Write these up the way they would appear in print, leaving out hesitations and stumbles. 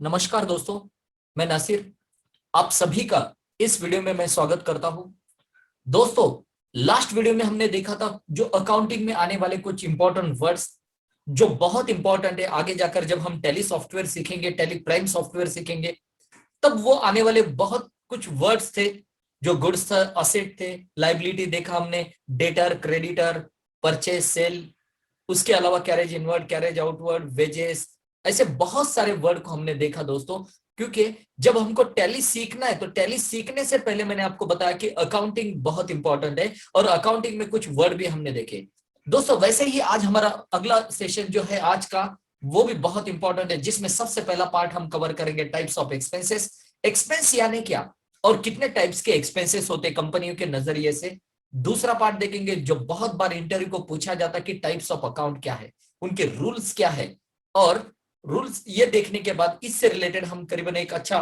नमस्कार दोस्तों, मैं नासिर आप सभी का इस वीडियो में मैं स्वागत करता हूं। दोस्तों, लास्ट वीडियो में हमने देखा था जो अकाउंटिंग में आने वाले कुछ इंपॉर्टेंट वर्ड्स जो बहुत इंपॉर्टेंट है। आगे जाकर जब हम टैली सॉफ्टवेयर सीखेंगे, टैली प्राइम सॉफ्टवेयर सीखेंगे, तब वो आने वाले बहुत कुछ वर्ड्स थे जो गुड्स था, असेट थे, लाइबिलिटी देखा हमने, डेटर, क्रेडिटर, परचेज, सेल, उसके अलावा carriage inward, carriage outward, wages, ऐसे बहुत सारे वर्ड को हमने देखा दोस्तों। क्योंकि जब हमको टैली सीखना है तो टैली सीखने से पहले मैंने आपको बताया कि अकाउंटिंग बहुत इंपॉर्टेंट है और अकाउंटिंग में कुछ वर्ड भी हमने देखे। दोस्तों, वैसे ही आज हमारा अगला सेशन जो है आज का, वो भी बहुत इंपॉर्टेंट है, जिसमें सबसे पहला पार्ट हम कवर करेंगे टाइप्स ऑफ एक्सपेंसेस। एक्सपेंस यानी क्या और कितने टाइप्स के एक्सपेंसेस होते हैं कंपनियों के नजरिए से। दूसरा पार्ट देखेंगे जो बहुत बार इंटरव्यू को पूछा जाता है कि टाइप्स ऑफ अकाउंट क्या है, उनके रूल्स क्या है, और रूल्स ये देखने के बाद इससे रिलेटेड हम करीबन एक अच्छा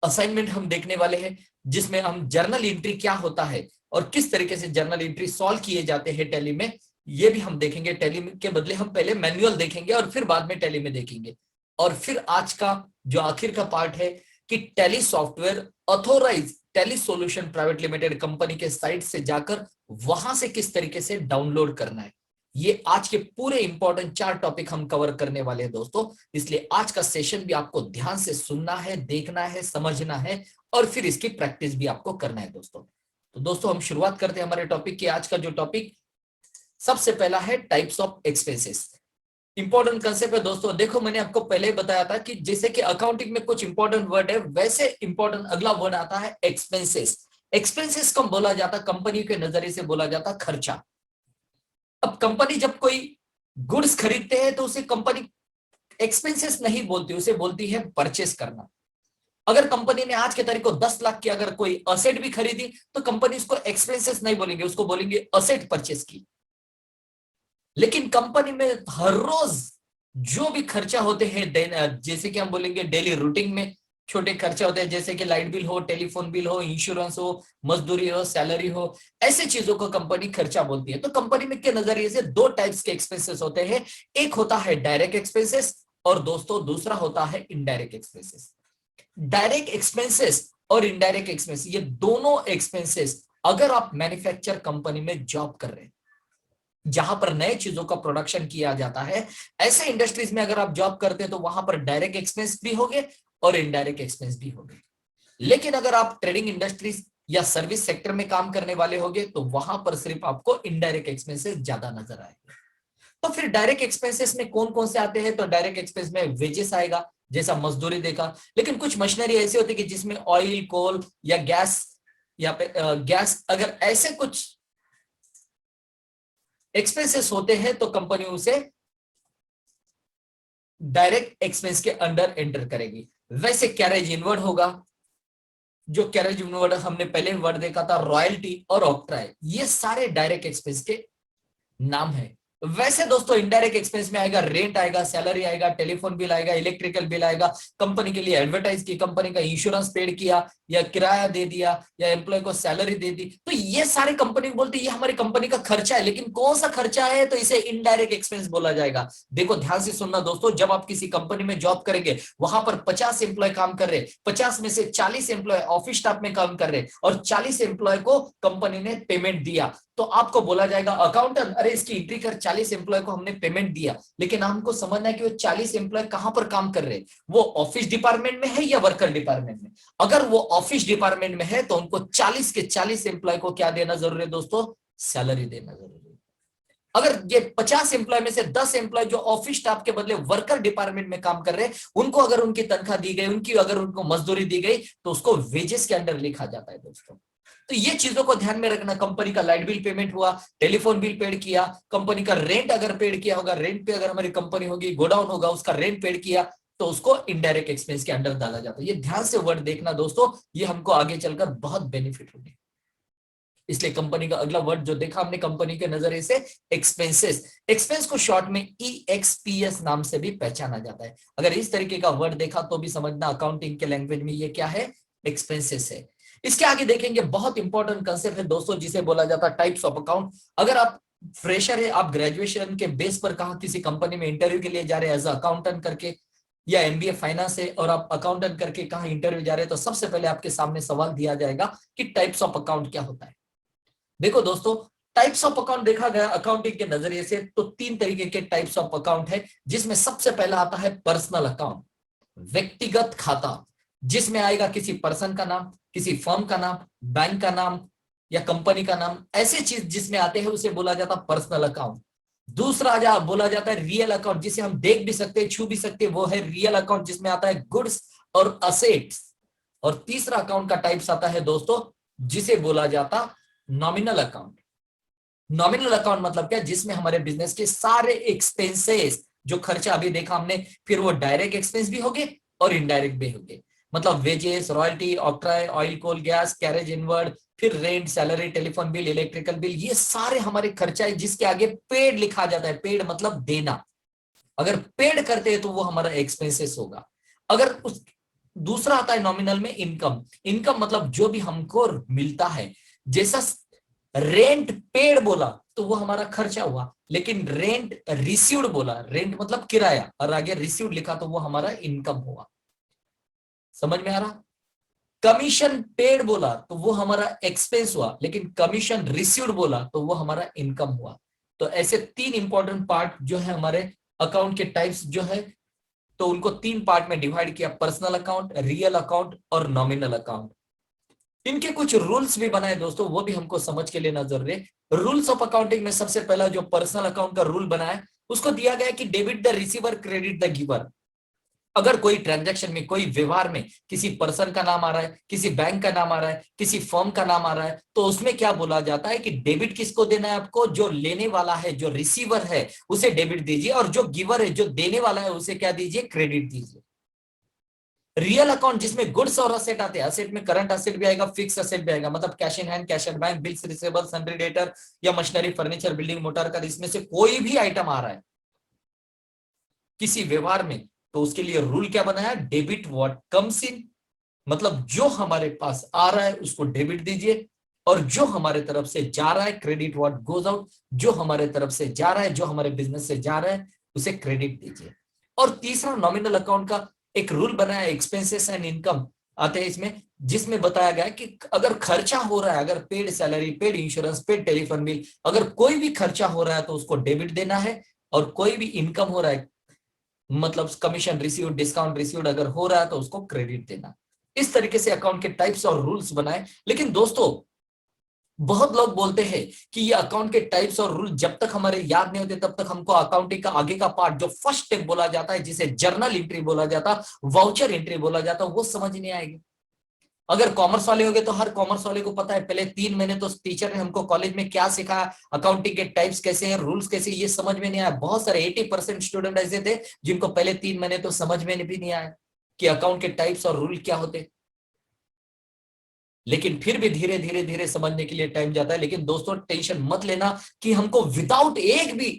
असाइनमेंट हम देखने वाले हैं, जिसमें हम जर्नल एंट्री क्या होता है और किस तरीके से जर्नल एंट्री सॉल्व किए जाते हैं टैली में, ये भी हम देखेंगे। टैली के बदले हम पहले मैनुअल देखेंगे और फिर बाद में टैली में देखेंगे। और फिर आज का जो आखिर का पार्ट है कि Tally software authorise Tally solution private limited company के साइट से जाकर वहां से किस तरीके से डाउनलोड करना है। ये आज के पूरे इंपॉर्टेंट 4 टॉपिक हम कवर करने वाले हैं दोस्तों। इसलिए आज का सेशन भी आपको ध्यान से सुनना है, देखना है, समझना है और फिर इसकी प्रैक्टिस भी आपको करना है दोस्तों। तो दोस्तों, हम शुरुआत करते हैं हमारे टॉपिक की। आज का जो टॉपिक सबसे पहला है types of expenses. Important concept है दोस्तों। देखो, मैंने आपको पहले ही बताया था कि जैसे कि अकाउंटिंग में कुछ इंपॉर्टेंट वर्ड है, वैसे इंपॉर्टेंट अगला वर्ड आता है एक्सपेंसेस। एक्सपेंसेस कम बोला जाता, कंपनी के नजरिए से बोला जाता खर्चा। अब कंपनी जब कोई गुड्स खरीदते हैं तो उसे कंपनी एक्सपेंसेस नहीं बोलती, उसे बोलती है परचेस करना। अगर कंपनी ने आज के तारीख को 10 लाख की अगर कोई असेट भी खरीदी तो कंपनी उसको एक्सपेंसेस नहीं बोलेंगे, उसको बोलेंगे असेट परचेस की। लेकिन कंपनी में हर रोज जो भी खर्चा होते हैं, जैसे कि हम बोलेंगे डेली रूटीन में छोटे खर्चे होते हैं, जैसे कि लाइट बिल हो, टेलीफोन बिल हो, इंश्योरेंस हो, मजदूरी हो, सैलरी हो, ऐसे चीजों को कंपनी खर्चा बोलती है। तो कंपनी में के नजरिए से 2 टाइप्स के एक्सपेंसेस होते हैं। एक होता है डायरेक्ट एक्सपेंसेस और दोस्तों दूसरा होता है इनडायरेक्ट एक्सपेंसेस। डायरेक्ट एक्सपेंसेस और इनडायरेक्ट एक्सपेंस, ये दोनों एक्सपेंसेस अगर आप मैन्युफैक्चर कंपनी में जॉब कर रहे हैं, जहां पर नए चीजों का प्रोडक्शन किया जाता है, ऐसे इंडस्ट्रीज में अगर आप जॉब करते हैं तो वहां पर डायरेक्ट एक्सपेंस भी होंगे और इनडायरेक्ट एक्सपेंस भी होंगे। लेकिन अगर आप ट्रेडिंग इंडस्ट्रीज या सर्विस सेक्टर में काम करने वाले होंगे तो वहां पर सिर्फ आपको इनडायरेक्ट एक्सपेंसेस ज्यादा नजर आएंगे। तो फिर डायरेक्ट एक्सपेंसेस में कौन कौन से आते हैं? तो डायरेक्ट एक्सपेंस में वेजेस आएगा, जैसा मजदूरी देखा। लेकिन कुछ मशीनरी ऐसी होती है कि जिसमें ऑयल, कोल या गैस, या पे गैस, अगर ऐसे कुछ एक्सपेंसेस होते हैं तो कंपनी उसे डायरेक्ट एक्सपेंस के अंडर एंटर करेगी। वैसे कैरेज इनवर्ड होगा, जो कैरेज इनवर्ड हमने पहले वर्ड देखा था, रॉयल्टी और ऑक्ट्राय, ये सारे डायरेक्ट एक्सपेंस के नाम है। वैसे दोस्तों इनडायरेक्ट एक्सपेंस में आएगा रेंट, आएगा सैलरी, आएगा टेलीफोन बिल, आएगा इलेक्ट्रिकल बिल, आएगा कंपनी के लिए एडवर्टाइज की, कंपनी का इंश्योरेंस पेड किया या किराया दे दिया या एम्प्लॉय को सैलरी दे दी, तो ये सारे कंपनी बोलती है ये हमारी कंपनी का खर्चा है। लेकिन कौन सा खर्चा है? तो इसे इनडायरेक्ट एक्सपेंस बोला जाएगा। देखो ध्यान से सुनना दोस्तों, जब आप किसी कंपनी में जॉब करेंगे, वहां पर 50 एम्प्लॉय काम कर रहे, 50 में से 40 एम्प्लॉय ऑफिस स्टाफ में काम कर रहे और 40 एम्प्लॉय को कंपनी ने पेमेंट दिया, तो आपको बोला जाएगा अकाउंटेंट, अरे इसकी एंट्री कर, 40 एम्प्लॉय को हमने पेमेंट दिया। लेकिन हमको समझना है कि वो 40 एम्प्लॉय कहां पर काम कर रहे हैं, वो ऑफिस डिपार्टमेंट में है या वर्कर डिपार्टमेंट में। अगर वो ऑफिस डिपार्टमेंट में है तो उनको 40 के 40 एम्प्लॉय को क्या देना जरूरी है दोस्तों? सैलरी देना जरूरी है। अगर ये 50 एम्प्लॉय में से 10 एम्प्लॉय जो ऑफिस स्टाफ के बदले वर्कर डिपार्टमेंट में काम कर रहे हैं, उनको अगर उनकी तनख्वाह दी गई, उनकी अगर उनको मजदूरी दी गई, तो उसको वेजेस के अंडर लिखा जाता है दोस्तों। तो ये चीजों को ध्यान में रखना। कंपनी का लाइट बिल पेमेंट हुआ, टेलीफोन बिल पेड किया, कंपनी का रेंट अगर पेड किया होगा, रेंट पे अगर हमारी कंपनी होगी, गोडाउन होगा, उसका रेंट पेड किया, तो उसको इनडायरेक्ट एक्सपेंस के अंडर डाला जाता है। ये ध्यान से वर्ड देखना दोस्तों, ये हमको आगे चलकर बहुत बेनिफिट होगी। इसलिए कंपनी का अगला वर्ड जो देखा हमने कंपनी के नजरिए से, एक्सपेंसेस। एक्सपेंस को शॉर्ट में EXPS नाम से भी पहचाना जाता है। अगर इस तरीके का वर्ड देखा तो भी समझना अकाउंटिंग के लैंग्वेज में ये क्या है? एक्सपेंसेस है। इसके आगे देखेंगे बहुत इंपॉर्टेंट कंसेप्ट है दोस्तों, जिसे बोला जाता है टाइप्स ऑफ अकाउंट। अगर आप फ्रेशर है, आप ग्रेजुएशन के बेस पर कहा किसी कंपनी में इंटरव्यू के लिए जा रहे हैं एज अकाउंटेंट करके, या एमबीए फाइनेंस है और आप अकाउंटेंट करके कहाँ इंटरव्यू जा रहे हैं, तो सबसे पहले आपके सामने सवाल दिया जाएगा कि टाइप्स ऑफ अकाउंट क्या होता है। देखो दोस्तों, टाइप्स ऑफ अकाउंट देखा गया अकाउंटिंग के नजरिए से तो 3 तरीके के टाइप्स ऑफ अकाउंट है, जिसमें सबसे पहला आता है पर्सनल अकाउंट, व्यक्तिगत खाता, जिसमें आएगा किसी पर्सन का नाम, किसी फर्म का नाम, बैंक का नाम या कंपनी का नाम, ऐसे चीज जिसमें आते हैं उसे बोला जाता है पर्सनल अकाउंट। दूसरा बोला जाता है रियल अकाउंट, जिसे हम देख भी सकते हैं, छू भी सकते हैं, वो है रियल अकाउंट, जिसमें आता है गुड्स और असेट्स। और तीसरा अकाउंट का टाइप्स आता है दोस्तों, जिसे बोला जाता नॉमिनल अकाउंट। नॉमिनल अकाउंट मतलब क्या, जिसमें हमारे बिजनेस के सारे एक्सपेंसेस, जो खर्चा अभी देखा हमने, फिर वो डायरेक्ट एक्सपेंस भी होंगे और इनडायरेक्ट भी होंगे, मतलब वेजेस, रॉयल्टी, ऑक्ट्राय, ऑयल, कोल, गैस, कैरेज इनवर्ड, फिर rent, salary, telephone bill, electrical bill, ये सारे हमारे खर्चा है, जिसके आगे पेड लिखा जाता है। पेड मतलब देना, अगर पेड करते हैं तो वो हमारा एक्सपेंसेस होगा। अगर उस दूसरा आता है नॉमिनल में इनकम। इनकम मतलब जो भी हमको मिलता है, जैसा रेंट पेड बोला तो वो हमारा खर्चा हुआ, लेकिन रेंट रिसीव्ड बोला, रेंट मतलब किराया, और आगे रिसीव्ड लिखा तो वो हमारा इनकम हुआ। समझ में आ रहा? कमीशन पेड बोला तो वो हमारा एक्सपेंस हुआ, लेकिन कमीशन रिसीव्ड बोला तो वो हमारा इनकम हुआ। तो ऐसे 3 इंपॉर्टेंट पार्ट जो है हमारे अकाउंट के टाइप्स जो है, तो उनको 3 पार्ट में डिवाइड किया, पर्सनल अकाउंट, रियल अकाउंट और नॉमिनल अकाउंट। इनके कुछ रूल्स भी बनाए दोस्तों, वो भी हमको समझ के लेना जरूरी है। रूल्स ऑफ अकाउंटिंग में सबसे पहला जो पर्सनल अकाउंट का रूल बनाया, उसको दिया गया कि debit the receiver, credit the giver. अगर कोई ट्रांजैक्शन में, कोई व्यवहार में किसी पर्सन का नाम आ रहा है, किसी बैंक का नाम आ रहा है, किसी फर्म का नाम आ रहा है, तो उसमें क्या बोला जाता है कि डेबिट किसको देना है आपको, जो लेने वाला है, जो रिसीवर है उसे डेबिट दीजिए, और जो गिवर है, जो देने वाला है, उसे क्या दीजिए, क्रेडिट दीजिए। रियल अकाउंट जिसमें गुड्स और असेट आते हैं, असेट में करंट असेट भी आएगा, फिक्स असेट भी आएगा, मतलब cash in hand, cash at bank, bills receivable, sundry debtor या machinery, furniture, building, motor car, इसमें से कोई भी आइटम आ रहा है किसी व्यवहार में, तो उसके लिए रूल क्या बनाया, डेबिट व्हाट कम्स इन, मतलब जो हमारे पास आ रहा है उसको डेबिट दीजिए, और जो हमारे तरफ से जा रहा है, क्रेडिट व्हाट गोज आउट, जो हमारे तरफ से जा रहा है, जो हमारे बिजनेस से जा रहा है, उसे क्रेडिट दीजिए। और तीसरा नॉमिनल अकाउंट का एक रूल बनाया, एक्सपेंसेस एंड इनकम आते हैं इसमें, जिसमें बताया गया कि अगर खर्चा हो रहा है, अगर paid salary, paid insurance, paid telephone bill, अगर कोई भी खर्चा हो रहा है तो उसको डेबिट देना है, और कोई भी इनकम हो रहा है, मतलब कमीशन रिसीव, डिस्काउंट रिसीव अगर हो रहा है तो उसको क्रेडिट देना। इस तरीके से अकाउंट के टाइप्स और रूल्स बनाए। लेकिन दोस्तों, बहुत लोग बोलते हैं कि ये अकाउंट के टाइप्स और रूल जब तक हमारे याद नहीं होते तब तक हमको अकाउंटिंग का आगे का पार्ट, जो फर्स्ट स्टेप बोला जाता है, जिसे जर्नल एंट्री बोला जाता, वाउचर एंट्री बोला जाता, वो समझ नहीं आएगी। अगर कॉमर्स वाले होंगे तो हर कॉमर्स वाले को पता है, पहले 3 महीने तो टीचर ने हमको कॉलेज में क्या सिखाया, अकाउंटिंग के टाइप्स कैसे हैं, रूल्स कैसे, ये समझ में नहीं आया। बहुत सारे 80% स्टूडेंट ऐसे थे जिनको पहले 3 महीने तो समझ में भी नहीं आया कि अकाउंट के टाइप्स और रूल क्या होते। लेकिन फिर भी धीरे धीरे धीरे समझने के लिए टाइम जाता है। लेकिन दोस्तों, टेंशन मत लेना कि हमको विदाउट एक भी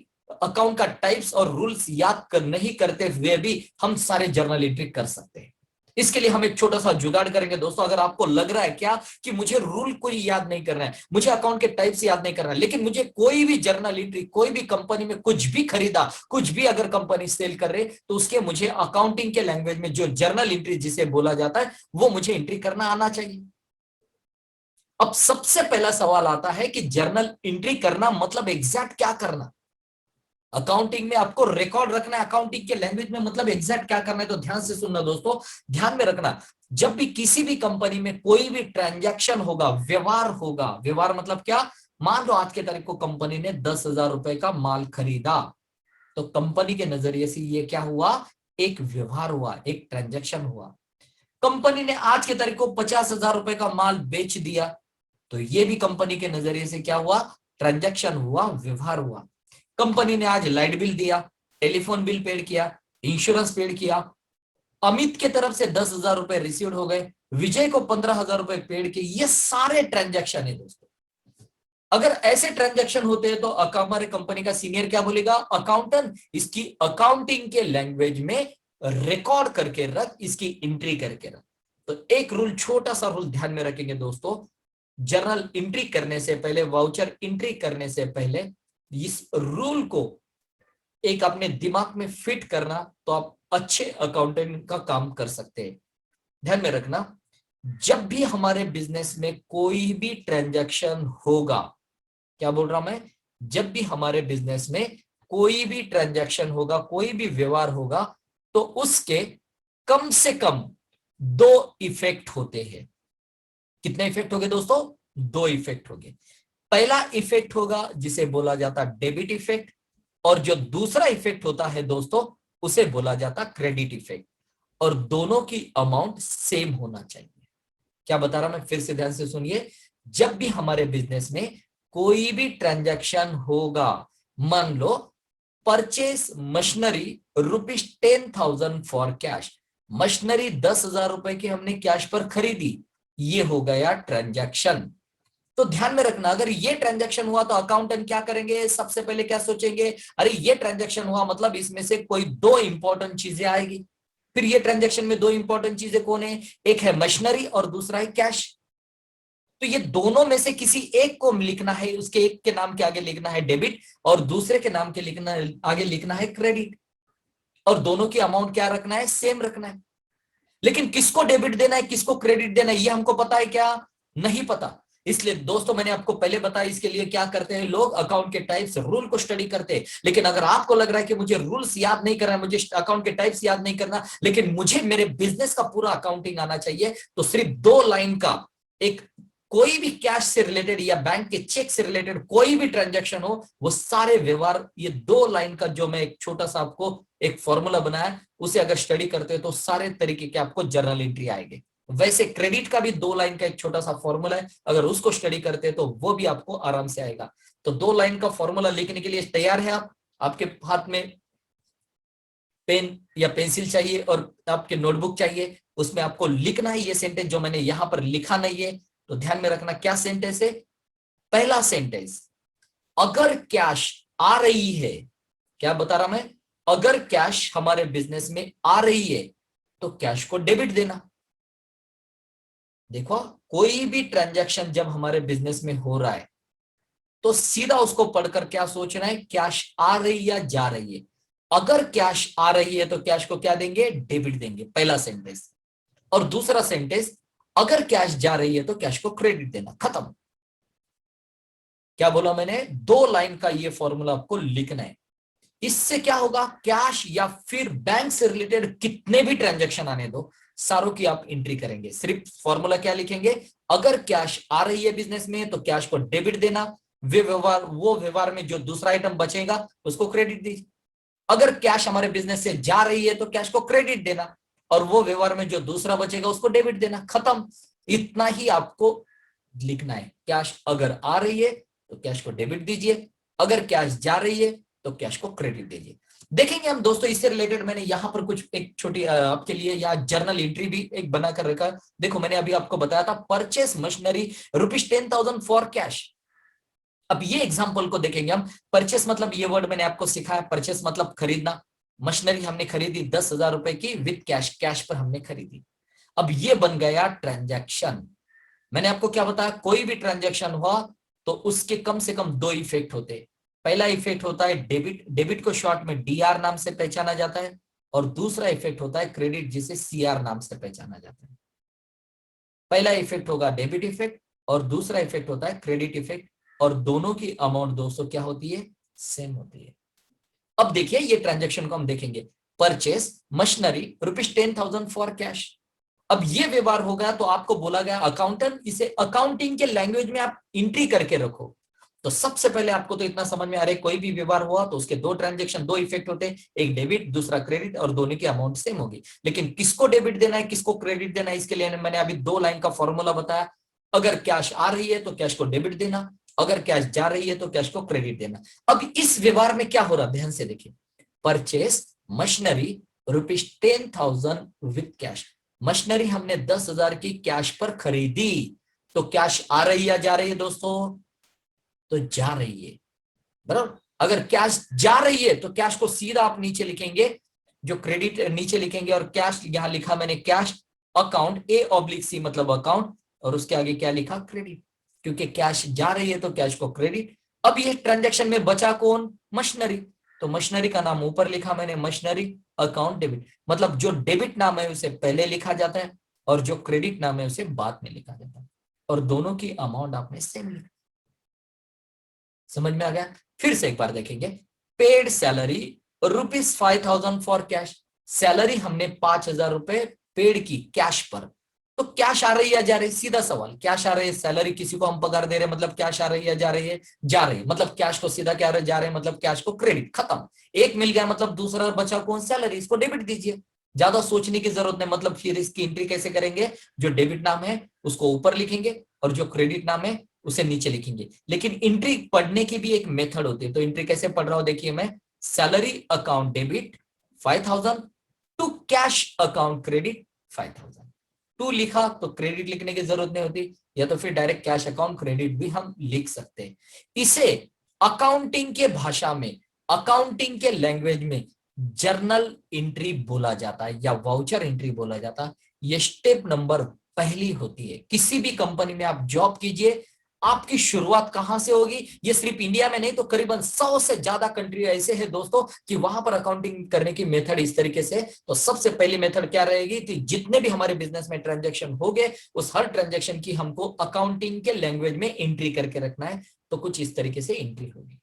अकाउंट का टाइप्स और रूल्स याद नहीं करते हुए भी हम सारे जर्नल एंट्री कर सकते हैं। इसके लिए हम एक छोटा सा जुगाड़ करेंगे दोस्तों। अगर आपको लग रहा है क्या कि मुझे रूल कोई याद नहीं करना है, मुझे अकाउंट के टाइप्स याद नहीं करना है, लेकिन मुझे कोई भी जर्नल एंट्री, कोई भी कंपनी में कुछ भी खरीदा, कुछ भी अगर कंपनी सेल कर रही, तो उसके मुझे अकाउंटिंग के लैंग्वेज में जो जर्नल एंट्री जिसे बोला जाता है, वो मुझे एंट्री करना आना चाहिए। अब सबसे पहला सवाल आता है कि जर्नल एंट्री करना मतलब एग्जैक्ट क्या करना। अकाउंटिंग में आपको रिकॉर्ड रखना है, अकाउंटिंग के लैंग्वेज में मतलब एग्जैक्ट क्या करना है। तो ध्यान से सुनना दोस्तों, ध्यान में रखना, जब भी किसी भी कंपनी में कोई भी ट्रांजैक्शन होगा, व्यवहार होगा, व्यवहार मतलब क्या, मान लो आज के तारीख को कंपनी ने 10,000 रुपए का माल खरीदा, तो कंपनी के नजरिए से ये क्या हुआ, एक व्यवहार हुआ, एक ट्रांजैक्शन हुआ। कंपनी ने आज के तारीख को 50,000 रुपए का माल बेच दिया, तो ये भी कंपनी के नजरिए से क्या हुआ, ट्रांजैक्शन हुआ, व्यवहार हुआ। कंपनी ने आज लाइट बिल दिया, टेलीफोन बिल पेड किया, इंश्योरेंस पेड किया, अमित के तरफ से 10,000 रुपए रिसीव्ड हो गए, विजय को 15,000 रुपए पेड किए, ये सारे ट्रांजैक्शन है दोस्तों। अगर ऐसे ट्रांजैक्शन होते हैं तो हमारे कंपनी का सीनियर क्या बोलेगा, अकाउंटेंट इसकी अकाउंटिंग के लैंग्वेज में रिकॉर्ड करके रख, इसकी एंट्री करके रख। तो एक रूल, छोटा सा रूल ध्यान में रखेंगे दोस्तों, जर्नल एंट्री करने से पहले, वाउचर एंट्री करने से पहले इस रूल को एक अपने दिमाग में फिट करना, तो आप अच्छे अकाउंटेंट का काम कर सकते हैं। ध्यान में रखना, जब भी हमारे बिजनेस में कोई भी ट्रांजैक्शन होगा, क्या बोल रहा हूं मैं, जब भी हमारे बिजनेस में कोई भी ट्रांजैक्शन होगा, कोई भी व्यवहार होगा, तो उसके कम से कम दो इफेक्ट होते हैं। कितने इफेक्ट हो गए दोस्तों? दो इफेक्ट हो गए। पहला इफेक्ट होगा जिसे बोला जाता है डेबिट इफेक्ट, और जो दूसरा इफेक्ट होता है दोस्तों उसे बोला जाता है क्रेडिट इफेक्ट, और दोनों की अमाउंट सेम होना चाहिए। क्या बता रहा मैं, फिर से ध्यान से सुनिए। जब भी हमारे बिजनेस में कोई भी ट्रांजैक्शन होगा, मान लो purchase machinery ₹10,000 for cash, machinery 10,000 रुपए की हमने कैश पर खरीदी, ये हो गया ट्रांजैक्शन। तो ध्यान में रखना, अगर ये ट्रांजैक्शन हुआ तो अकाउंटेंट क्या करेंगे, सबसे पहले क्या सोचेंगे, अरे ये ट्रांजैक्शन हुआ मतलब इसमें से कोई दो इंपॉर्टेंट चीजें आएगी। फिर ये ट्रांजैक्शन में दो इंपॉर्टेंट चीजें कौन है, एक है मशीनरी और दूसरा है कैश। तो ये दोनों में से किसी एक को लिखना है, उसके एक के नाम के आगे लिखना है डेबिट और दूसरे के नाम के आगे लिखना है क्रेडिट, और दोनों की अमाउंट क्या रखना है, सेम रखना है। लेकिन किसको डेबिट देना है, किसको क्रेडिट देना है, ये हमको पता है क्या? नहीं पता। इसलिए दोस्तों मैंने आपको पहले बताया, इसके लिए क्या करते हैं लोग, अकाउंट के टाइप्स, रूल को स्टडी करते हैं। लेकिन अगर आपको लग रहा है कि मुझे रूल्स याद नहीं करना है, मुझे अकाउंट के टाइप्स याद नहीं करना, लेकिन मुझे मेरे बिजनेस का पूरा अकाउंटिंग आना चाहिए, तो सिर्फ 2 लाइन का एक, कोई भी कैश से रिलेटेड या बैंक के चेक से रिलेटेड कोई भी ट्रांजैक्शन हो, वो सारे व्यवहार, ये 2 लाइन का जो मैं एक छोटा सा आपको एक फॉर्मूला बनाया, उसे अगर स्टडी करते हैं तो सारे तरीके के आपको जर्नल एंट्री आएंगे। वैसे क्रेडिट का भी 2 लाइन का एक छोटा सा फॉर्मूला है, अगर उसको स्टडी करते हैं तो वो भी आपको आराम से आएगा। तो 2 लाइन का फॉर्मूला लिखने के लिए तैयार है आप? आपके हाथ में पेन या पेंसिल चाहिए और आपके नोटबुक चाहिए, उसमें आपको लिखना है ये सेंटेंस जो मैंने यहां पर लिखा नहीं है। तो ध्यान में रखना क्या सेंटेंस है। पहला सेंटेंस, अगर कैश आ रही है, क्या बता रहा मैं, अगर कैश हमारे बिजनेस में आ रही है तो कैश को डेबिट देना। देखो, कोई भी ट्रांजैक्शन जब हमारे बिजनेस में हो रहा है तो सीधा उसको पढ़कर क्या सोचना है, कैश आ रही या जा रही है। अगर कैश आ रही है तो कैश को क्या देंगे, डेबिट देंगे, पहला सेंटेंस। और दूसरा सेंटेंस, अगर कैश जा रही है तो कैश को क्रेडिट देना, खत्म। क्या बोला मैंने, 2 लाइन का ये फॉर्मूला आपको लिखना है। इससे क्या होगा, कैश या फिर बैंक से रिलेटेड कितने भी ट्रांजैक्शन आने दो, सारों की आप एंट्री करेंगे। सिर्फ फॉर्मूला क्या लिखेंगे, अगर कैश आ रही है बिजनेस में तो कैश को डेबिट देना, वो व्यवहार में जो दूसरा आइटम बचेगा उसको क्रेडिट दीजिए। अगर कैश हमारे बिजनेस से जा रही है तो कैश को क्रेडिट देना, और वो व्यवहार में जो दूसरा बचेगा उसको डेबिट देना, खत्म। इतना ही आपको लिखना है। कैश अगर आ रही है तो कैश को डेबिट दीजिए, अगर कैश जा रही है तो कैश को क्रेडिट दीजिए। देखेंगे हम दोस्तों, इससे रिलेटेड मैंने यहां पर कुछ एक छोटी आपके लिए यहाँ जर्नल एंट्री भी एक बनाकर रखा। देखो मैंने अभी आपको बताया था परचेस मशीनरी ₹10,000 फॉर कैश। अब ये एग्जांपल को देखेंगे हम। परचेस मतलब ये वर्ड मैंने आपको सिखाया, परचेस मतलब खरीदना। मशीनरी हमने खरीदी 10,000 रुपए की विद कैश, कैश पर हमने खरीदी। अब ये बन गया ट्रांजैक्शन। मैंने आपको क्या बताया, कोई भी ट्रांजैक्शन हुआ तो उसके कम से कम दो इफेक्ट होते हैं। पहला इफेक्ट होता है डेबिट, डेबिट को शॉर्ट में डीआर नाम से पहचाना जाता है, और दूसरा इफेक्ट होता है क्रेडिट, जिसे सीआर नाम से पहचाना जाता है। पहला इफेक्ट होगा डेबिट इफेक्ट और दूसरा इफेक्ट होता है क्रेडिट इफेक्ट, और दोनों की अमाउंट दोस्तों क्या होती है, सेम होती है। अब देखिए ये ट्रांजैक्शन को हम देखेंगे, परचेस मशीनरी ₹10,000 फॉर कैश। अब ये व्यवहार हो गया तो आपको बोला गया अकाउंटेंट, इसे अकाउंटिंग के लैंग्वेज में आप एंट्री करके रखो। तो सबसे पहले आपको तो इतना समझ में आ रहा है, कोई भी व्यवहार हुआ तो उसके दो ट्रांजैक्शन, दो इफेक्ट होते हैं, एक डेबिट दूसरा क्रेडिट, और दोनों की अमाउंट सेम होगी। लेकिन किसको डेबिट देना है किसको क्रेडिट देना है, इसके लिए मैंने अभी 2 लाइन का फॉर्मूला बताया। अगर कैश आ रही है तो कैश को डेबिट देना, अगर कैश जा रही है तो कैश को क्रेडिट देना। अब इस व्यवहार में क्या हो रहा, ध्यान से देखिए, purchase machinery ₹10,000 with cash. Machinery हमने 10,000 की कैश पर खरीदी, तो कैश आ रही है या जा रही है दोस्तों, तो जा रही है, बराबर। अगर कैश जा रही है तो कैश को सीधा आप नीचे लिखेंगे, जो क्रेडिट नीचे लिखेंगे, और कैश यहां लिखा मैंने कैश अकाउंट A/C मतलब अकाउंट, और उसके आगे क्या लिखा, क्रेडिट, क्योंकि कैश जा रही है तो कैश को क्रेडिट। अब ये ट्रांजैक्शन में बचा कौन, मशीनरी। तो मशीनरी का नाम ऊपर लिखा मैंने, मशीनरी अकाउंट डेबिट, मतलब जो डेबिट नाम है उसे पहले लिखा जाता है और जो क्रेडिट नाम है उसे बाद में लिखा जाता है, और दोनों की अमाउंट आपने सेम लिखा। समझ में आ गया? फिर से एक बार देखेंगे। Paid salary ₹5,000 for cash, salary हमने 5,000 रुपए पेड की कैश पर, तो कैश आ रही है जा रही? सीधा सवाल, कैश आ रही है, सैलरी किसी को हम पगार दे रहे हैं मतलब कैश आ रही है जा रही है? जा रही है, मतलब कैश को सीधा क्या जा रहे हैं, मतलब कैश को क्रेडिट, खत्म। एक मिल गया मतलब दूसरा बचा कौन? सैलरी, इसको डेबिट दीजिए, ज्यादा सोचने की जरूरत नहीं। मतलब फिर इसकी एंट्री कैसे करेंगे? जो डेबिट नाम है उसको ऊपर लिखेंगे और जो क्रेडिट नाम है उसे नीचे लिखेंगे। लेकिन एंट्री पढ़ने की भी एक मेथड होती है, तो एंट्री कैसे पढ़ रहा हूं देखिए, मैं salary account debit 5,000 to cash account credit 5,000। To लिखा तो क्रेडिट लिखने की जरूरत नहीं होती, या तो फिर डायरेक्ट कैश अकाउंट क्रेडिट भी हम लिख सकते हैं। इसे अकाउंटिंग के भाषा में, अकाउंटिंग के लैंग्वेज में जर्नल एंट्री बोला जाता है या वाउचर एंट्री बोला जाता है। ये स्टेप नंबर पहली होती है। किसी भी कंपनी में आप जॉब कीजिए, आपकी शुरुआत कहां से होगी? ये सिर्फ इंडिया में नहीं तो करीबन 100 से ज्यादा कंट्री ऐसे हैं दोस्तों कि वहां पर अकाउंटिंग करने की मेथड इस तरीके से। तो सबसे पहली मेथड क्या रहेगी कि जितने भी हमारे बिजनेस में ट्रांजैक्शन हो गए उस हर ट्रांजैक्शन की हमको अकाउंटिंग के लैंग्वेज में एंट्री करके रखना है, तो कुछ इस तरीके से एंट्री होगी।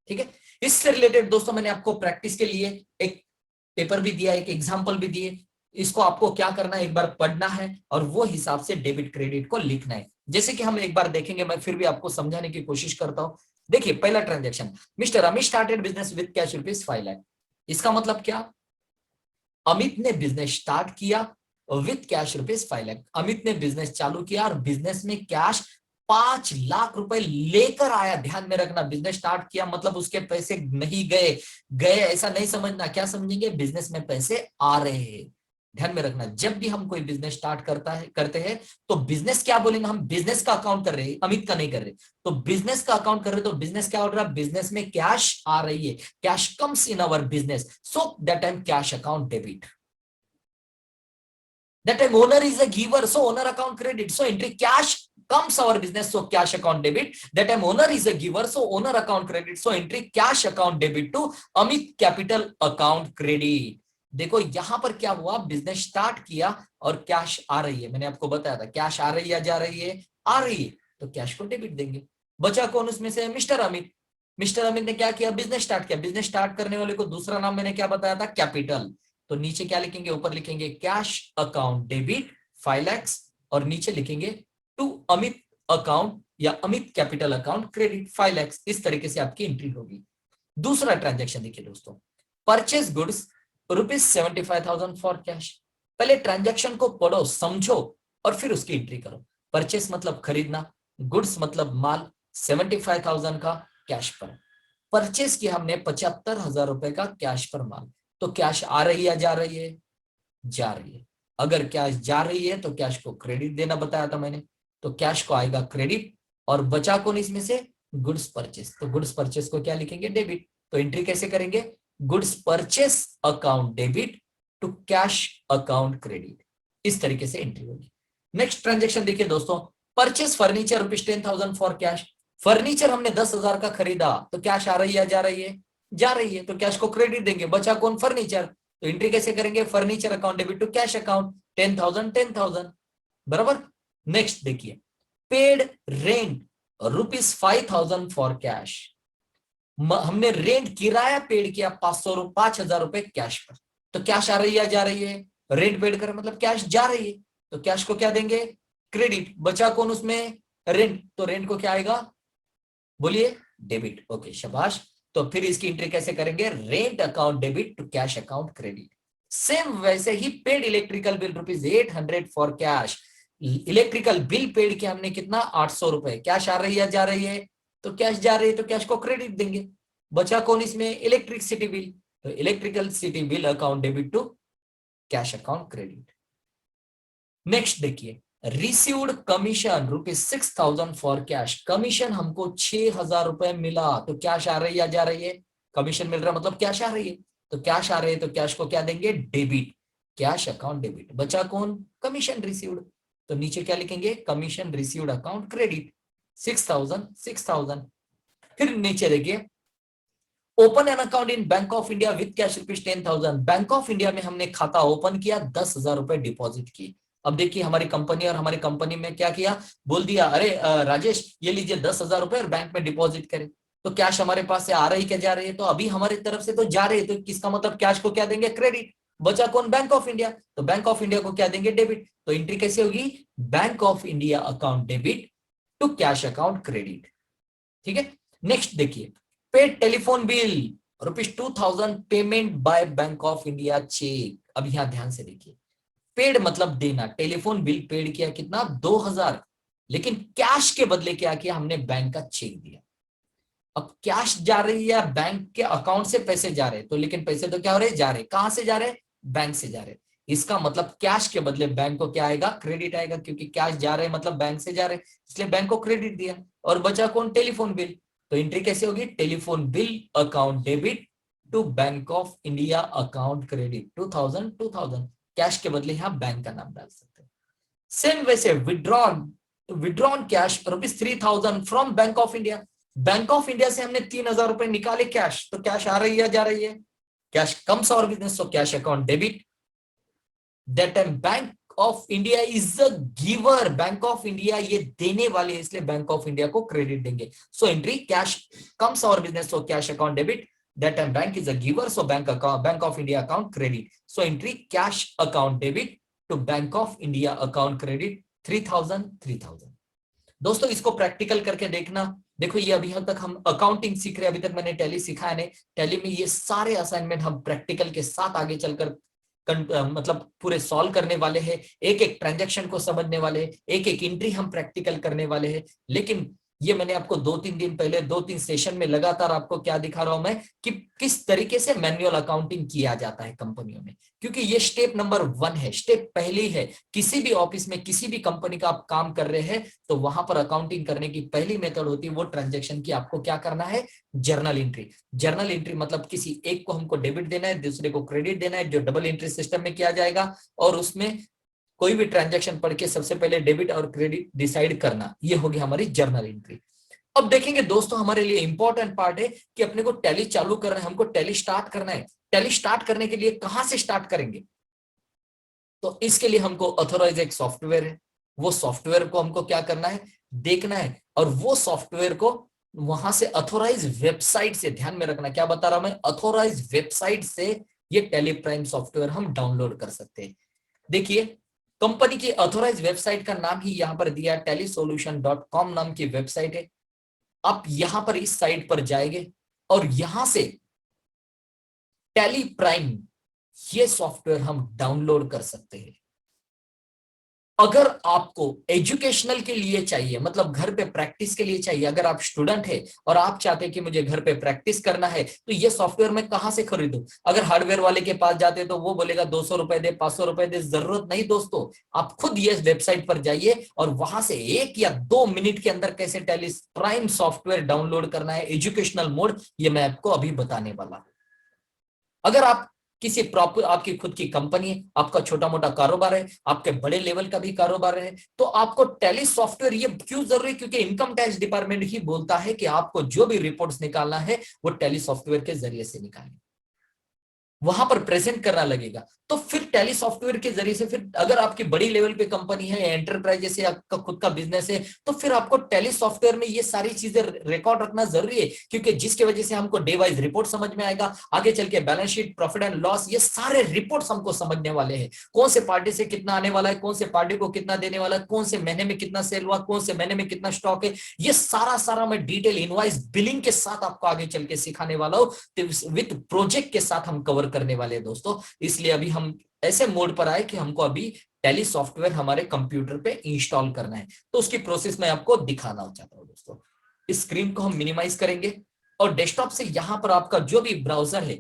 ठीक है, इससे रिलेटेड दोस्तों मैंने आपको प्रैक्टिस के लिए एक पेपर भी दिया, एक एग्जाम्पल भी दिए। इसको आपको क्या करना है, एक बार पढ़ना है और वो हिसाब से डेबिट क्रेडिट को लिखना है। जैसे कि हम एक बार देखेंगे, मैं फिर भी आपको समझाने की कोशिश करता हूं। देखिए पहला transaction, mister Amit started business with cash ₹5 lakh. इसका मतलब क्या? अमित ने बिजनेस स्टार्ट किया विद कैश ₹5 लाख। अमित ने बिजनेस चालू किया और बिजनेस में कैश 5 लाख रुपए लेकर आया। ध्यान में रखना, बिजनेस स्टार्ट किया मतलब उसके पैसे नहीं गए, गए ऐसा नहीं समझना। क्या समझेंगे? बिजनेस में पैसे आ रहे हैं। ध्यान में रखना, जब भी हम कोई बिजनेस स्टार्ट करते हैं तो बिजनेस क्या बोलेंगे? हम बिजनेस का अकाउंट कर रहे हैं, अमित का नहीं कर रहे। तो बिजनेस का अकाउंट कर रहे हैं तो बिजनेस क्या हो रहा है? बिजनेस में कैश आ रही है, cash comes in our business, so that time cash account debit. That time owner is a giver, so owner account credit. So entry cash comes our business, so cash account debit. That time owner is a giver, so owner account credit. So entry cash account debit to Amit capital account credit. देखो यहां पर क्या हुआ, business start किया और cash आ रही है। मैंने आपको बताया था कैश आ रही है, जा रही है, आ रही है, तो कैश को डेबिट देंगे। बचा कौन उसमें से? मिस्टर अमित। मिस्टर अमित ने क्या किया? बिजनेस स्टार्ट किया। बिजनेस स्टार्ट करने वाले को दूसरा नाम मैंने क्या बताया था? कैपिटल। तो नीचे क्या लिखेंगे? ऊपर लिखेंगे कैश अकाउंट डेबिट 5 लाख और नीचे लिखेंगे टू अमित अकाउंट या Amit capital account credit 5 lakh. इस तरीके से आपकी एंट्री होगी। दूसरा ट्रांजैक्शन देखिए दोस्तों, परचेज गुड्स ₹75,000 फॉर कैश। पहले ट्रांजैक्शन को पढ़ो, समझो और फिर उसकी एंट्री करो। परचेस मतलब खरीदना, गुड्स मतलब माल, 75,000 का कैश पर परचेस किया हमने, 75,000 रुपए का कैश पर माल। तो कैश आ रही है, जा रही है? जा रही है। अगर कैश जा रही है तो कैश को क्रेडिट देना बताया था मैंने, तो कैश को आएगा क्रेडिट। और बचा कौन इसमें से? Goods purchase. तो गुड्स परचेस को क्या लिखेंगे? डेबिट। तो एंट्री कैसे करेंगे? Goods purchase account debit to cash account credit. इस तरीके से एंट्री होगी। नेक्स्ट ट्रांजेक्शन देखिए दोस्तों, purchase furniture ₹10,000 for cash. Furniture हमने 10,000 का खरीदा, तो कैश आ रही है, जा रही है? जा रही है, तो कैश को क्रेडिट देंगे। बचा कौन? फर्नीचर। तो एंट्री कैसे करेंगे? Furniture account debit to cash account 10,000 10,000, बराबर। नेक्स्ट देखिए, पेड रेंट ₹5,000 फॉर कैश। हमने रेंट किराया पेड किया 5,000 रुपए कैश पर। तो कैश आ रही है, जा रही है? रेंट पेड कर मतलब कैश जा रही है, तो कैश को क्या देंगे? क्रेडिट। बचा कौन उसमें? रेंट। तो रेंट को क्या आएगा? बोलिए, डेबिट। ओके, शाबाश। तो फिर इसकी एंट्री कैसे करेंगे? Rent account debit to cash account credit. Same वैसे ही paid electrical bill ₹800 for cash. Electrical bill paid किया हमने, कितना? 800 रुपए। कैश आ रही है, जा रही है? तो कैश जा रही है, तो कैश को क्रेडिट देंगे। बचा कौन इसमें? Electricity bill. तो electrical city bill account debit to cash account credit. Next देखिए, received commission ₹6,000 for cash. Commission हमको 6,000 रुपए मिला, तो कैश आ रही है, जा रही है? कमीशन मिल रहा मतलब कैश आ रही है, तो कैश आ रही है तो कैश को क्या देंगे? Debit, cash account debit. बचा कौन? Commission received. तो नीचे क्या लिखेंगे? Commission received account credit 6,000 6,000। फिर नीचे देखिए, open an account in bank of India with cash ₹10,000। Bank of India में हमने खाता ओपन किया, 10,000 रुपए डिपॉजिट किए। अब देखिए हमारी कंपनी और हमारी कंपनी में क्या किया, बोल दिया अरे राजेश ये लीजिए 10,000 रुपए और बैंक में डिपॉजिट करें। तो कैश हमारे पास से आ रही क्या जा रही है, तो अभी हमारी तरफ से तो जा रही है, तो किसका मतलब कैश को क्या देंगे, क्रेडिट। बचा कौन, बैंक ऑफ इंडिया, तो बैंक ऑफ इंडिया को क्या देंगे, डेबिट। तो एंट्री कैसे होगी, bank of India account debit to cash account credit. ठीक है। नेक्स्ट देखिए, paid telephone bill ₹2,000 payment by bank of India cheque. अब यहां ध्यान से देखिए, पेड मतलब देना, टेलीफोन बिल पेड किया कितना, 2,000, लेकिन कैश के बदले क्या किया हमने, बैंक का चेक दिया। अब कैश जा रही है, बैंक के अकाउंट से पैसे जा रहे, तो लेकिन पैसे तो क्या हो रहे, जा रहे, कहां से जा रहे, बैंक से जा रहे। इसका मतलब कैश के बदले बैंक को क्या आएगा, क्रेडिट आएगा, क्योंकि कैश जा रहे मतलब बैंक से जा रहे, इसलिए बैंक को क्रेडिट दिया। और बचा कौन, टेलीफोन बिल। तो एंट्री कैसे होगी, telephone bill account debit to bank of India account credit 2,000 cash के बदले यहां बैंक का नाम डाल सकते हैं। सेम वैसे withdrawn withdrawn cash ₹3,000 from bank of India. Bank of India से हमने 3,000 रुपए निकाले कैश, तो कैश आ रही है जा रही है, cash comes our business, so cash account debit. That time bank of India is a giver, bank of India ये देने वाले, इसलिए बैंक ऑफ इंडिया को क्रेडिट देंगे। So entry cash comes our business, so cash account debit. That time bank is a giver, so bank of India account credit. So entry cash account debit to Bank of India account credit 3,000। दोस्तों इसको practical करके देखना। देखो ये अभी तक हम accounting सीख रहे हैं, अभी तक मैंने टैली सिखाया नहीं। टैली में ये सारे असाइनमेंट हम प्रैक्टिकल के साथ आगे चलकर मतलब पूरे सॉल्व करने वाले हैं, एक एक ट्रांजैक्शन को समझने वाले हैं, एक एक एंट्री हम प्रैक्टिकल करने वाले हैं। लेकिन ये मैंने आपको 2-3 दिन पहले 2-3 सेशन में लगातार आपको क्या दिखा रहा हूं मैं, कि किस तरीके से मैनुअल अकाउंटिंग किया जाता है कंपनियों में, क्योंकि ये स्टेप नंबर 1 है, स्टेप पहली है। किसी भी ऑफिस में किसी भी कंपनी का आप काम कर रहे हैं तो वहां पर अकाउंटिंग करने की पहली मेथड होती है वो ट्रांजैक्शन की आपको क्या करना है, जर्नल एंट्री। जर्नल एंट्री मतलब किसी एक को हमको डेबिट देना है, दूसरे को क्रेडिट देना है, जो डबल एंट्री सिस्टम में किया जाएगा, और उसमें कोई भी ट्रांजैक्शन पढ़ के सबसे पहले डेबिट और क्रेडिट डिसाइड करना, ये होगी हमारी जर्नल एंट्री। अब देखेंगे दोस्तों हमारे लिए इंपॉर्टेंट पार्ट है कि अपने को टैली चालू करना है, हमको टैली स्टार्ट करना है। टैली स्टार्ट करने के लिए कहां से स्टार्ट करेंगे, तो इसके लिए हमको ऑथोराइज एक सॉफ्टवेयर है, वो सॉफ्टवेयर को हमको क्या करना है, देखना है, और वो सॉफ्टवेयर को वहां से ऑथोराइज वेबसाइट से, ध्यान में रखना क्या बता रहा हूं मैं, ऑथोराइज वेबसाइट से ये टैली प्राइम सॉफ्टवेयर हम डाउनलोड कर सकते हैं। देखिए कंपनी की ऑथोराइज वेबसाइट का नाम ही यहां पर दिया, टेलीसोल्यूशन.com नाम की वेबसाइट है। आप यहां पर इस साइट पर जाएंगे और यहां से टैली प्राइम ये सॉफ्टवेयर हम डाउनलोड कर सकते हैं। अगर आपको एजुकेशनल के लिए चाहिए, मतलब घर पे प्रैक्टिस के लिए चाहिए, अगर आप स्टूडेंट है और आप चाहते हैं कि मुझे घर पे प्रैक्टिस करना है, तो ये सॉफ्टवेयर मैं कहां से खरीदूं। अगर हार्डवेयर वाले के पास जाते तो वो बोलेगा 200 रुपए दे, 500 रुपए दे, जरूरत नहीं दोस्तों, आप खुद ये वेबसाइट पर जाइए और वहां से 1 या 2 मिनट के अंदर कैसे टैली प्राइम सॉफ्टवेयर डाउनलोड करना है एजुकेशनल मोड, ये मैं आपको अभी बताने वाला हूं। अगर आप किसी प्रॉपर, आपकी खुद की कंपनी है, आपका छोटा मोटा कारोबार है, आपके बड़े लेवल का भी कारोबार है, तो आपको टैली सॉफ्टवेयर ये क्यों जरूरी है, क्योंकि इनकम टैक्स डिपार्टमेंट ही बोलता है कि आपको जो भी रिपोर्ट्स निकालना है वो टैली सॉफ्टवेयर के जरिए से निकालें, वहां पर प्रेजेंट करना लगेगा। तो फिर टैली सॉफ्टवेयर के जरिए से, फिर अगर आपकी बड़ी लेवल पे कंपनी है, एंटरप्राइज से आपका खुद का बिजनेस है, तो फिर आपको टैली सॉफ्टवेयर में ये सारी चीजें रिकॉर्ड रखना जरूरी है, क्योंकि जिसकी वजह से हमको डे वाइज रिपोर्ट समझ में आएगा, आगे चल के balance sheet, profit and loss, ये सारे रिपोर्ट्स हमको समझने वाले हैं। कौन से पार्टी से कितना आने वाला है, कौन से पार्टी को कितना देने वाला है, कौन से महीने में कितना सेल हुआ, कौन से महीने में कितना स्टॉक है, ये सारा मैं डिटेल इनवॉइस बिलिंग के साथ आपको आगे चल के सिखाने वाला हूं, विद प्रोजेक्ट के साथ हम कवर करने वाले हैं दोस्तों। इसलिए अभी हम ऐसे मोड पर आए कि हमको अभी टैली सॉफ्टवेयर हमारे कंप्यूटर पे इंस्टॉल करना है, तो उसकी प्रोसेस मैं आपको दिखाना चाहता हूं दोस्तों। इस स्क्रीन को हम मिनिमाइज करेंगे और डेस्कटॉप से यहां पर आपका जो भी ब्राउजर है,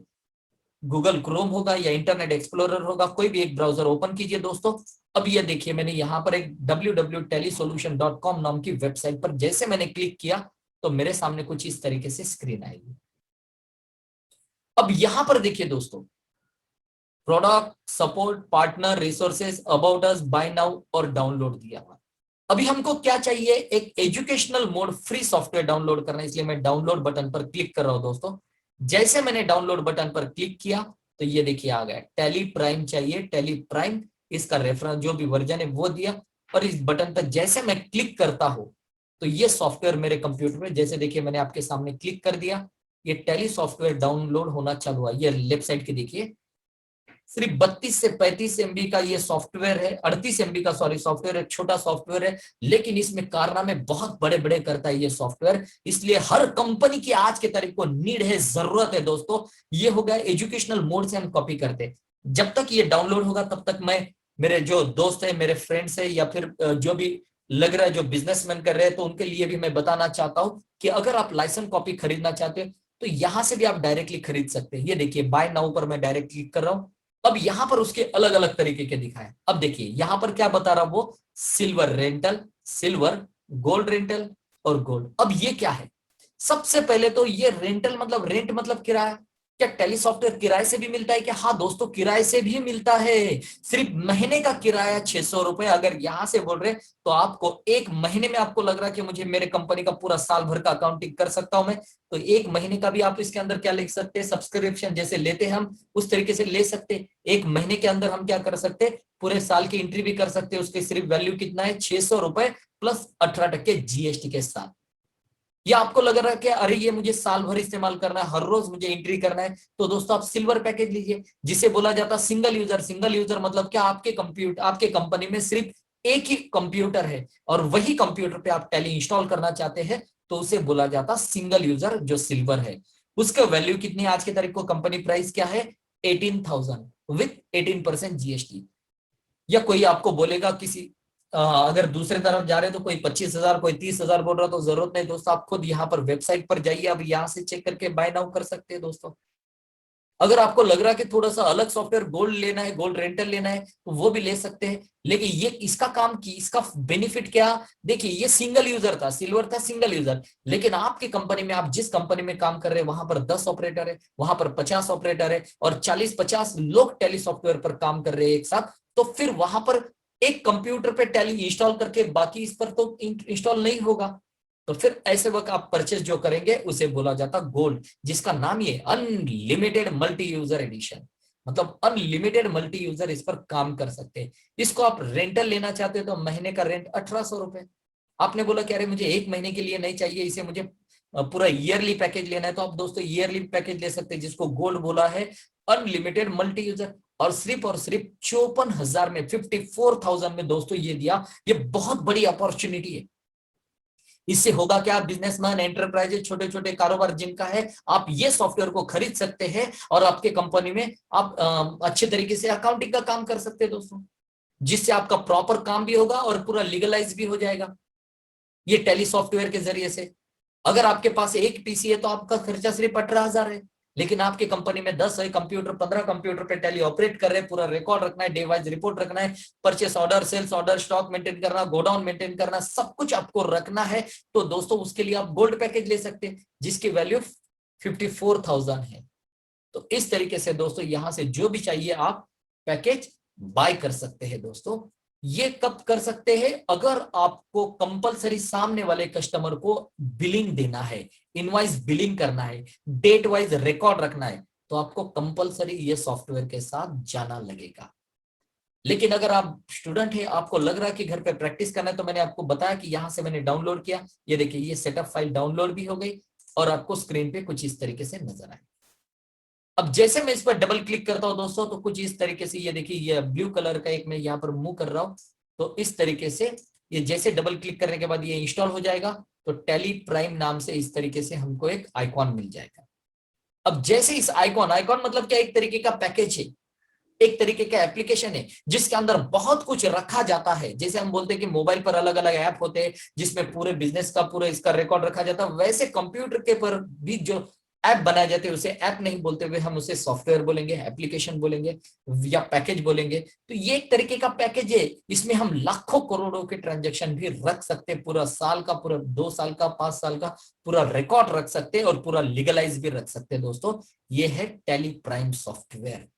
गूगल क्रोम होगा या इंटरनेट एक्सप्लोरर होगा, कोई भी एक ब्राउजर ओपन कीजिए दोस्तों। अब ये देखिए मैंने यहां पर एक www.telesolution.com नाम की वेबसाइट पर जैसे मैंने क्लिक किया तो मेरे सामने कुछ इस तरीके से स्क्रीन आएगी। अब यहां पर देखिए दोस्तों, product, support, partner, resources, about us, buy now और डाउनलोड दिया हुआ। अभी हमको क्या चाहिए, एक educational mode free software download करना है, इसलिए मैं डाउनलोड बटन पर क्लिक कर रहा हूं दोस्तों। जैसे मैंने डाउनलोड बटन पर क्लिक किया तो ये देखिए आ गया, टैली प्राइम चाहिए, टैली प्राइम, इसका रेफरेंस जो भी वर्जन है वो दिया, और इस बटन पर जैसे मैं क्लिक करता हूं तो ये सॉफ्टवेयर मेरे कंप्यूटर में, जैसे देखिए मैंने आपके सामने क्लिक कर दिया, ये टैली सॉफ्टवेयर डाउनलोड होना चालू हुआ। ये लेफ्ट साइड के देखिए सिर्फ 32 से 35 एमबी का ये सॉफ्टवेयर है, 38 एमबी का सॉरी सॉफ्टवेयर है, छोटा सॉफ्टवेयर है, लेकिन इसमें कारनामे बहुत बड़े बड़े करता है ये सॉफ्टवेयर। इसलिए हर कंपनी की आज के तारीख को नीड है, जरूरत है दोस्तों। ये हो गया एजुकेशनल मोड से हम कॉपी करते, जब तक ये डाउनलोड होगा तब तक मैं, मेरे जो दोस्त है, मेरे फ्रेंड्स है, या फिर जो भी लग रहा है जो बिजनेसमैन कर रहे हैं, तो उनके लिए भी मैं बताना चाहता हूं कि अगर आप लाइसेंस कॉपी खरीदना चाहते हो तो यहां से भी आप डायरेक्टली खरीद सकते हैं। ये देखिए बाय नाउ पर मैं डायरेक्ट क्लिक कर रहा हूं। अब यहां पर उसके अलग अलग तरीके के दिखाए। अब देखिए यहां पर क्या बता रहा वो, silver rental, silver, gold rental और गोल्ड। अब ये क्या है, सबसे पहले तो ये रेंटल मतलब, रेंट मतलब किराया। क्या टेली सॉफ्टवेयर किराए से भी मिलता है क्या? हाँ दोस्तों, किराए से भी मिलता है। सिर्फ महीने का किराया 600 रुपए। अगर यहां से बोल रहे तो आपको एक महीने में, आपको लग रहा है कि मुझे मेरे कंपनी का पूरा साल भर का अकाउंटिंग कर सकता हूं मैं, तो एक महीने का भी आप इसके अंदर क्या लिख सकते हैं, सब्सक्रिप्शन जैसे लेते हैं हम उस तरीके से ले सकते हैं। एक महीने के अंदर हम क्या कर सकते हैं, पूरे साल की एंट्री भी कर सकते हैं। उसके सिर्फ वैल्यू कितना है, 600 रुपए प्लस 18% जीएसटी के साथ। या आपको लग रहा है कि अरे ये मुझे साल भर इस्तेमाल करना है, हर रोज मुझे एंट्री करना है, तो दोस्तों आप सिल्वर पैकेज लीजिए, जिसे बोला जाता है सिंगल यूजर। सिंगल यूजर मतलब क्या, आपके कंप्यूटर, आपके कंपनी में सिर्फ एक ही कंप्यूटर है और वही कंप्यूटर पे आप टैली इंस्टॉल करना चाहते हैं, तो उसे बोला जाता सिंगल यूजर, जो सिल्वर है। उसका वैल्यू कितनी है आज की तारीख को, कंपनी प्राइस क्या है, 18,000 विथ 18% जीएसटी। या कोई आपको बोलेगा किसी अगर दूसरे तरफ जा रहे हैं तो कोई 25,000, कोई 30,000 बोल रहा, तो जरूरत नहीं दोस्तों, आप खुद यहाँ पर वेबसाइट पर जाइए, आप यहाँ से चेक करके बाय नाउ कर सकते हैं दोस्तों। अगर आपको लग रहा है कि थोड़ा सा अलग सॉफ्टवेयर गोल्ड लेना है, गोल्ड रेंटल लेना है, तो वो भी ले सकते हैं। लेकिन ये इसका काम की, इसका बेनिफिट क्या, देखिए ये सिंगल यूजर था, सिल्वर था, सिंगल यूजर। लेकिन आपकी कंपनी में, आप जिस कंपनी में काम कर रहे हैं वहां पर 10 ऑपरेटर है, वहां पर 50 ऑपरेटर है, और 40-50 लोग टैली सॉफ्टवेयर पर काम कर रहे हैं एक साथ, तो फिर वहां पर एक कंप्यूटर पे टैली इंस्टॉल करके बाकी इस पर तो इंस्टॉल नहीं होगा। तो फिर ऐसे वक्त आप परचेस जो करेंगे उसे बोला जाता गोल्ड, जिसका नाम ये अनलिमिटेड मल्टी यूजर एडिशन, मतलब अनलिमिटेड मल्टी यूजर इस पर काम कर सकते हैं। इसको आप रेंटल लेना चाहते हो तो महीने का रेंट 1800 रुपए। आपने बोला कि अरे मुझे एक महीने के लिए नहीं चाहिए, इसे मुझे पूरा ईयरली पैकेज लेना है, तो आप दोस्तों ईयरली पैकेज ले सकते हैं, जिसको गोल्ड बोला है, अनलिमिटेड मल्टी यूजर। और सिर्फ 54,000 में, 54,000 में दोस्तों ये दिया। ये बहुत बड़ी अपॉर्चुनिटी है। इससे होगा क्या, बिजनेसमैन, एंटरप्राइजेज, छोटे छोटे कारोबार जिनका है, आप ये सॉफ्टवेयर को खरीद सकते हैं और आपके कंपनी में आप अच्छे तरीके से अकाउंटिंग का काम कर सकते हैं दोस्तों, जिससे आपका प्रॉपर काम भी होगा और पूरा लीगलाइज भी हो जाएगा ये टैली सॉफ्टवेयर के जरिए से। अगर आपके पास एक पीसी है तो आपका खर्चा सिर्फ 18,000 है, लेकिन आपकी कंपनी में 10 है कंप्यूटर, 15 कंप्यूटर पे टैली ऑपरेट कर रहे हैं, पूरा रिकॉर्ड रखना है, डे वाइज रिपोर्ट रखना है, purchase order, sales order, stock maintain करना, गोडाउन मेंटेन करना, सब कुछ आपको रखना है। तो दोस्तों उसके लिए आप गोल्ड पैकेज ले सकते हैं, जिसकी वैल्यू 54,000 है। तो इस तरीके से दोस्तों यहां से जो भी चाहिए आप पैकेज बाय कर सकते हैं दोस्तों। ये कब कर सकते हैं, अगर आपको कंपलसरी सामने वाले कस्टमर को बिलिंग देना है, इनवॉइस बिलिंग करना है, डेट वाइज रिकॉर्ड रखना है, तो आपको कंपलसरी ये सॉफ्टवेयर के साथ जाना लगेगा। लेकिन अगर आप स्टूडेंट है, आपको लग रहा है कि घर पे प्रैक्टिस करना है, तो मैंने आपको बताया कि यहां से मैंने डाउनलोड किया, ये देखिए ये सेटअप फाइल डाउनलोड भी हो गई और आपको स्क्रीन पे कुछ इस तरीके से नजर आए। अब जैसे मैं इस पर डबल क्लिक करता हूं दोस्तों, तो कुछ इस तरीके से ये देखिए, ये ब्लू कलर का एक मैं यहाँ पर मूव कर रहा हूं, तो इस तरीके से ये जैसे डबल क्लिक करने के बाद ये इंस्टॉल हो जाएगा, तो टैली प्राइम नाम से इस तरीके से हमको एक आइकॉन मिल जाएगा। अब जैसे इस आइकॉन, आइकॉन मतलब क्या, एक तरीके का पैकेज है, एक तरीके का एप्लीकेशन है, जिसके अंदर बहुत कुछ रखा जाता है। जैसे हम बोलते हैं कि मोबाइल पर अलग अलग ऐप होते हैं जिसमें पूरे बिजनेस का पूरा इसका रिकॉर्ड रखा जाता है, वैसे कंप्यूटर के पर भी जो ऐप बनाए जाते हैं उसे ऐप नहीं बोलते हुए हम उसे सॉफ्टवेयर बोलेंगे, एप्लीकेशन बोलेंगे या पैकेज बोलेंगे। तो ये एक तरीके का पैकेज है, इसमें हम लाखों करोड़ों के ट्रांजेक्शन भी रख सकते हैं, पूरा साल का, पूरा 2 साल का, 5 साल का पूरा रिकॉर्ड रख सकते हैं और पूरा लीगलाइज भी रख सकते हैं दोस्तों। ये है टैली प्राइम सॉफ्टवेयर।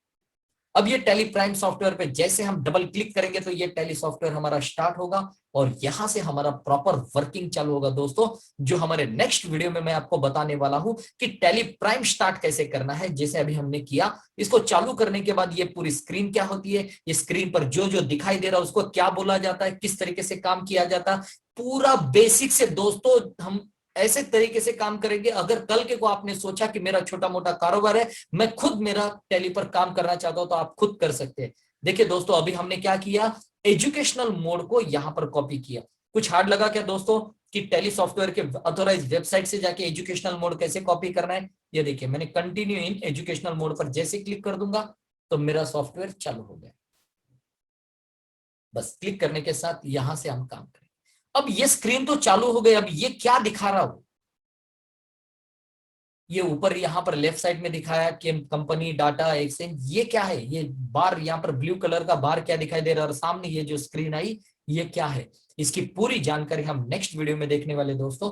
अब ये टैली प्राइम सॉफ्टवेयर पे जैसे हम डबल क्लिक करेंगे तो ये टैली सॉफ्टवेयर हमारा स्टार्ट होगा और यहां से हमारा प्रॉपर वर्किंग चालू होगा दोस्तों, जो हमारे नेक्स्ट वीडियो में मैं आपको बताने वाला हूं कि टैली प्राइम स्टार्ट कैसे करना है। जैसे अभी हमने किया, इसको चालू करने के बाद ये पूरी स्क्रीन क्या होती है, ये स्क्रीन पर जो जो दिखाई दे रहा है उसको क्या बोला जाता है, किस तरीके से काम किया जाता है, पूरा बेसिक से दोस्तों हम ऐसे तरीके से काम करेंगे। अगर कल के को आपने सोचा कि मेरा छोटा मोटा कारोबार है, मैं खुद मेरा टैली पर काम करना चाहता हूं, तो आप खुद कर सकते हैं। देखिए दोस्तों, अभी हमने क्या किया, एजुकेशनल मोड को यहां पर कॉपी किया। कुछ हार्ड लगा क्या दोस्तों कि टैली सॉफ्टवेयर के ऑथोराइज वेबसाइट से जाके एजुकेशनल मोड कैसे कॉपी करना है? ये देखिए, मैंने कंटिन्यू इन एजुकेशनल मोड पर जैसे क्लिक कर दूंगा तो मेरा सॉफ्टवेयर चालू हो गया। बस क्लिक करने के साथ यहां से हम काम करें। अब ये स्क्रीन तो चालू हो गई, अब ये क्या दिखा रहा हूं, ये ऊपर यहाँ पर लेफ्ट साइड में दिखाया कि कंपनी डाटा एक्सचेंज, ये क्या है, ये बार यहाँ पर ब्लू कलर का बार क्या दिखाई दे रहा है और सामने ये जो स्क्रीन आई ये क्या है, इसकी पूरी जानकारी हम नेक्स्ट वीडियो में देखने वाले दोस्तों।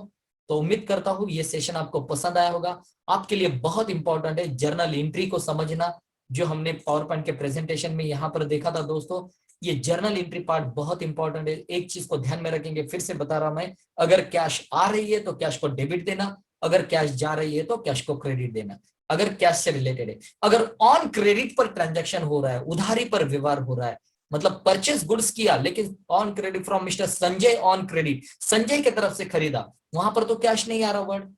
तो उम्मीद करता हूँ ये सेशन आपको पसंद आया होगा। आपके लिए बहुत इंपॉर्टेंट है जर्नल एंट्री को समझना, जो हमने पावर पॉइंट के प्रेजेंटेशन में यहाँ पर देखा था दोस्तों। ये जर्नल एंट्री पार्ट बहुत इंपॉर्टेंट है। एक चीज को ध्यान में रखेंगे, फिर से बता रहा हूं मैं, अगर कैश आ रही है तो कैश को डेबिट देना, अगर कैश जा रही है तो कैश को क्रेडिट देना, अगर कैश से रिलेटेड है। अगर ऑन क्रेडिट पर ट्रांजैक्शन हो रहा है, उधारी पर व्यवहार हो रहा है, मतलब परचेस गुड्स किया लेकिन on credit from mister Sanjay on credit, Sanjay की तरफ से खरीदा, वहां पर तो कैश नहीं आ रहा वर्ड,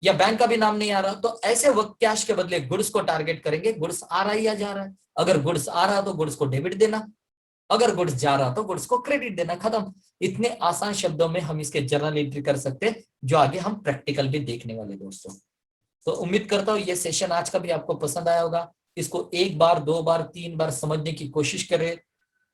या बैंक का भी नाम नहीं आ रहा, तो ऐसे वक्त कैश के बदले गुड्स को टारगेट करेंगे, गुड्स आ रहा है या जा रहा है। अगर गुड्स आ रहा तो गुड्स को डेबिट देना, अगर गुड्स जा रहा तो गुड्स को क्रेडिट देना, खत्म। इतने आसान शब्दों में हम इसके जर्नल एंट्री कर सकते हैं, जो आगे हम प्रैक्टिकल भी देखने वाले दोस्तों। तो उम्मीद करता हूँ ये सेशन आज का भी आपको पसंद आया होगा। इसको एक बार, दो बार, तीन बार समझने की कोशिश करें,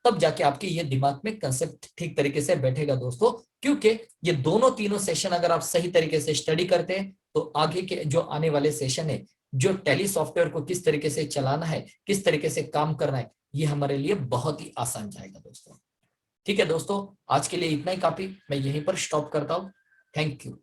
तब जाके आपके ये दिमाग में कंसेप्ट ठीक तरीके से बैठेगा दोस्तों। क्योंकि ये दोनों तीनों सेशन अगर आप सही तरीके से स्टडी करते हैं तो आगे के जो आने वाले सेशन है, जो टैली सॉफ्टवेयर को किस तरीके से चलाना है, किस तरीके से काम करना है, ये हमारे लिए बहुत ही आसान जाएगा दोस्तों। ठीक है दोस्तों, आज के लिए इतना ही काफी, मैं यहीं पर स्टॉप करता हूं। Thank you.